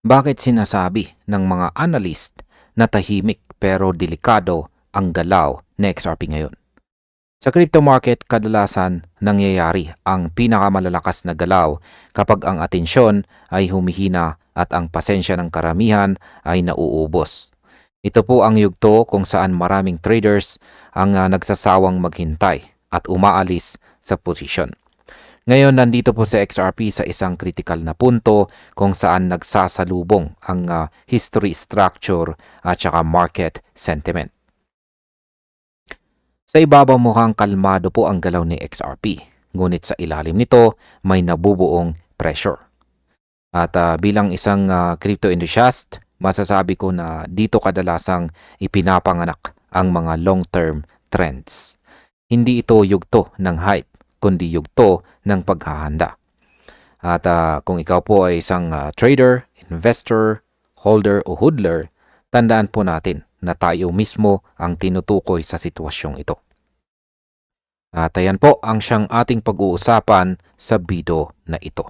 Bakit sinasabi ng mga analyst na tahimik pero delikado ang galaw ng XRP ngayon? Sa crypto market, kadalasan nangyayari ang pinakamalalakas na galaw kapag ang atensyon ay humihina at ang pasensya ng karamihan ay nauubos. Ito po ang yugto kung saan maraming traders ang nagsasawang maghintay at umaalis sa posisyon. Ngayon, nandito po sa XRP sa isang critical na punto kung saan nagsasalubong ang history structure at saka market sentiment. Sa ibabaw mukhang kalmado po ang galaw ni XRP, ngunit sa ilalim nito may nabubuong pressure. At bilang isang crypto enthusiast, masasabi ko na dito kadalasang ipinapanganak ang mga long-term trends. Hindi ito yugto ng hype, kundi yugto ng paghahanda. At kung ikaw po ay isang trader, investor, holder o hodler, tandaan po natin na tayo mismo ang tinutukoy sa sitwasyong ito. At ayan po ang siyang ating pag-uusapan sa video na ito.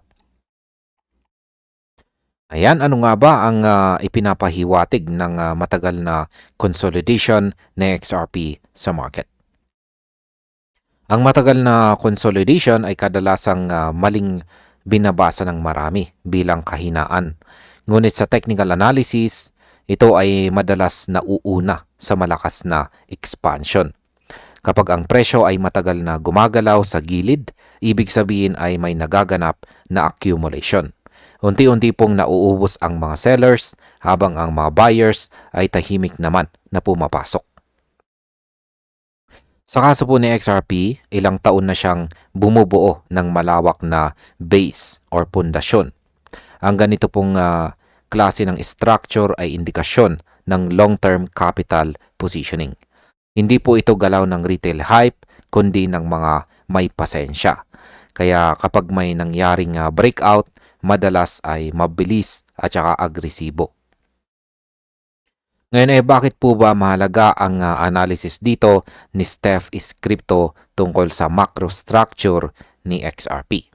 Ayan, ano nga ba ang ipinapahiwatig ng matagal na consolidation ng XRP sa market? Ang matagal na consolidation ay kadalasang maling binabasa ng marami bilang kahinaan. Ngunit sa technical analysis, ito ay madalas nauuna sa malakas na expansion. Kapag ang presyo ay matagal na gumagalaw sa gilid, ibig sabihin ay may nagaganap na accumulation. Unti-unti pong nauubos ang mga sellers habang ang mga buyers ay tahimik naman na pumapasok. Sa kaso po ni XRP, ilang taon na siyang bumubuo ng malawak na base or pundasyon. Ang ganito pong klase ng structure ay indikasyon ng long-term capital positioning. Hindi po ito galaw ng retail hype, kundi ng mga may pasensya. Kaya kapag may nangyaring breakout, madalas ay mabilis at saka agresibo. Ngayon bakit po ba mahalaga ang analysis dito ni Steph Crypto tungkol sa macro structure ni XRP?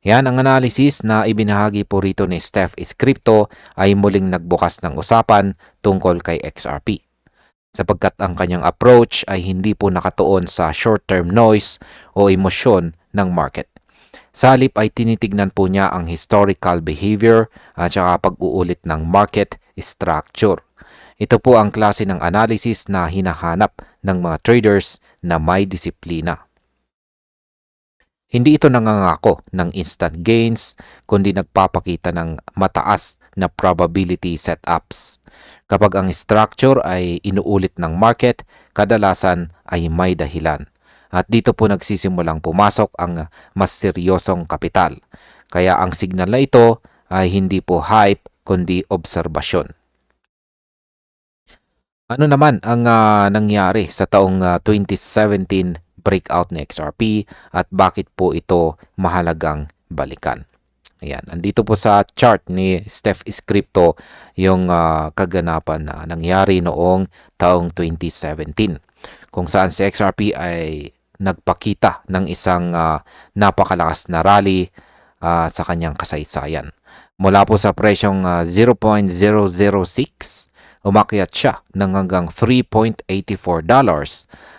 Yan ang analysis na ibinahagi po rito ni Steph Crypto ay muling nagbukas ng usapan tungkol kay XRP. Sapagkat ang kanyang approach ay hindi po nakatuon sa short-term noise o emosyon ng market. Sa halip ay tinitignan po niya ang historical behavior at saka pag-uulit ng market structure. Ito po ang klase ng analysis na hinahanap ng mga traders na may disiplina. Hindi ito nangangako ng instant gains, kundi nagpapakita ng mataas na probability setups. Kapag ang structure ay inuulit ng market, kadalasan ay may dahilan. At dito po nagsisimulang pumasok ang mas seryosong kapital. Kaya ang signal na ito ay hindi po hype, kundi obserbasyon. Ano naman ang nangyari sa taong 2017 breakout ng XRP at bakit po ito mahalagang balikan? Ayan, andito po sa chart ni Steph Crypto yung kaganapan na nangyari noong taong 2017 kung saan si XRP ay nagpakita ng isang napakalakas na rally sa kanyang kasaysayan. Mula po sa presyong 0.006, umakyat siya ng hanggang $3.84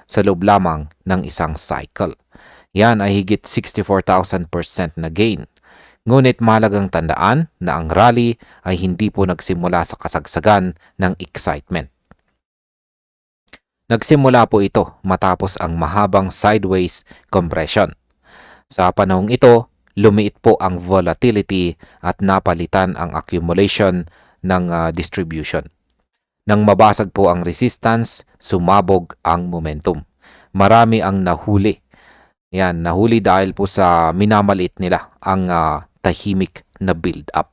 sa loob lamang ng isang cycle. Yan ay higit 64,000% na gain. Ngunit mahalagang tandaan na ang rally ay hindi po nagsimula sa kasagsagan ng excitement. Nagsimula po ito matapos ang mahabang sideways compression. Sa panahong ito, lumiit po ang volatility at napalitan ang accumulation ng distribution. Nang mabasag po ang resistance, sumabog ang momentum. Marami ang nahuli. Yan, nahuli dahil po sa minamaliit nila ang tahimik na build-up.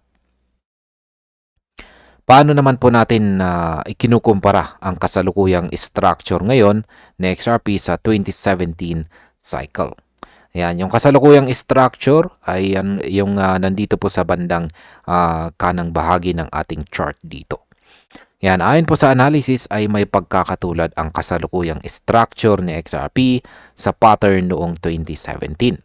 Paano naman po natin ikinukumpara ang kasalukuyang structure ngayon na XRP sa 2017 cycle? Ayan, yung kasalukuyang structure ay yung nandito po sa bandang kanang bahagi ng ating chart dito. Yan, ayon po sa analysis ay may pagkakatulad ang kasalukuyang structure ni XRP sa pattern noong 2017.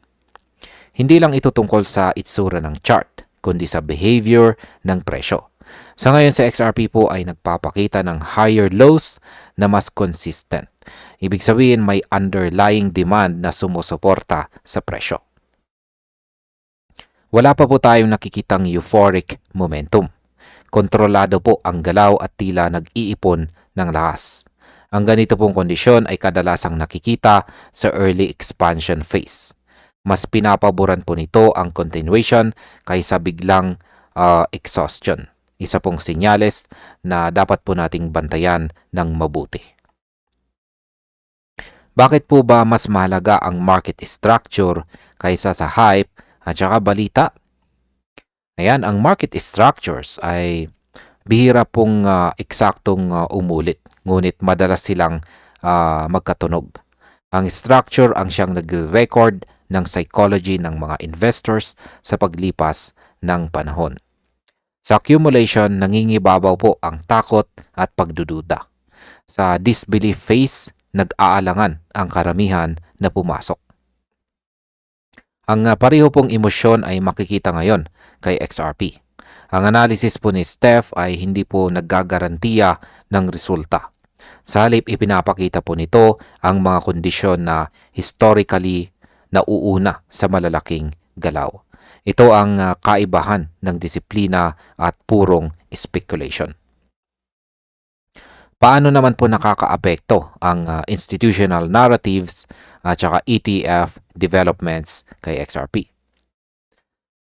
Hindi lang ito tungkol sa itsura ng chart, kundi sa behavior ng presyo. Sa ngayon sa XRP po ay nagpapakita ng higher lows na mas consistent. Ibig sabihin may underlying demand na sumusuporta sa presyo. Wala pa po tayong nakikitang euphoric momentum. Kontrolado po ang galaw at tila nag-iipon ng lakas. Ang ganito pong kondisyon ay kadalasang nakikita sa early expansion phase. Mas pinapaboran po nito ang continuation kaysa biglang exhaustion. Isa pong senyales na dapat po nating bantayan ng mabuti. Bakit po ba mas mahalaga ang market structure kaysa sa hype at saka balita? Ayan, ang market structures ay bihira pong eksaktong umulit, ngunit madalas silang magkatunog. Ang structure ang siyang nagre-record ng psychology ng mga investors sa paglipas ng panahon. Sa accumulation, nangingibabaw po ang takot at pagdududa. Sa disbelief phase, nag-aalangan ang karamihan na pumasok. Ang pareho pong emosyon ay makikita ngayon kay XRP. Ang analysis po ni Steph ay hindi po naggagarantiya ng resulta. Sa halip, ipinapakita po nito ang mga kondisyon na historically nauuna sa malalaking galaw. Ito ang kaibahan ng disiplina at purong speculation. Paano naman po nakakaapekto ang institutional narratives at saka ETF developments kay XRP?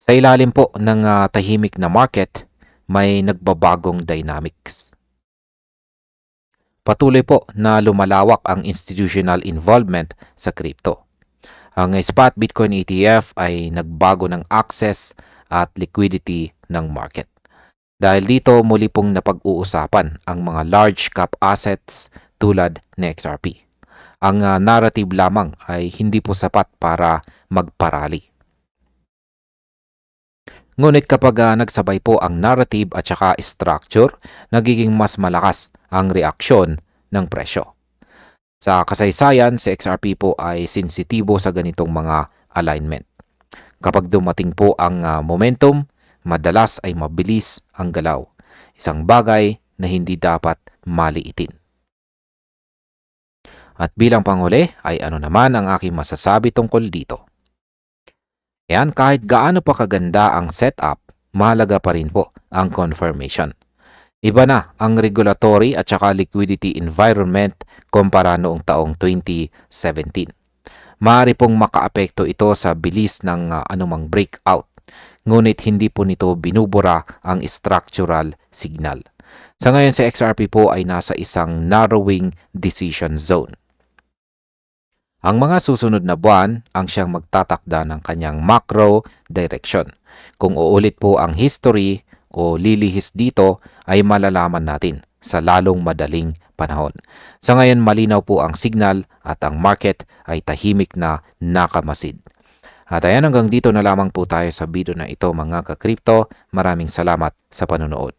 Sa ilalim po ng tahimik na market, may nagbabagong dynamics. Patuloy po na lumalawak ang institutional involvement sa crypto. Ang spot Bitcoin ETF ay nagbago ng access at liquidity ng market. Dahil dito, muli pong napag-uusapan ang mga large cap assets tulad ni XRP. Ang narrative lamang ay hindi po sapat para magparali. Ngunit kapag nagsabay po ang narrative at saka structure, nagiging mas malakas ang reaksyon ng presyo. Sa kasaysayan, si XRP po ay sensitibo sa ganitong mga alignment. Kapag dumating po ang momentum, madalas ay mabilis ang galaw. Isang bagay na hindi dapat maliitin. At bilang panghuli ay ano naman ang aking masasabi tungkol dito? Yan, kahit gaano pa kaganda ang setup, mahalaga pa rin po ang confirmation. Iba na ang regulatory at saka liquidity environment kumpara noong taong 2017. Maaari pong makaapekto ito sa bilis ng anumang breakout, ngunit hindi po nito binubura ang structural signal. Sa ngayon si XRP po ay nasa isang narrowing decision zone. Ang mga susunod na buwan ang siyang magtatakda ng kanyang macro direction. Kung uulit po ang history o lilihis dito ay malalaman natin sa lalong madaling panahon. Sa ngayon malinaw po ang signal at ang market ay tahimik na nakamasid. At ayan, hanggang dito na lamang po tayo sa video na ito mga ka-crypto. Maraming salamat sa panonood.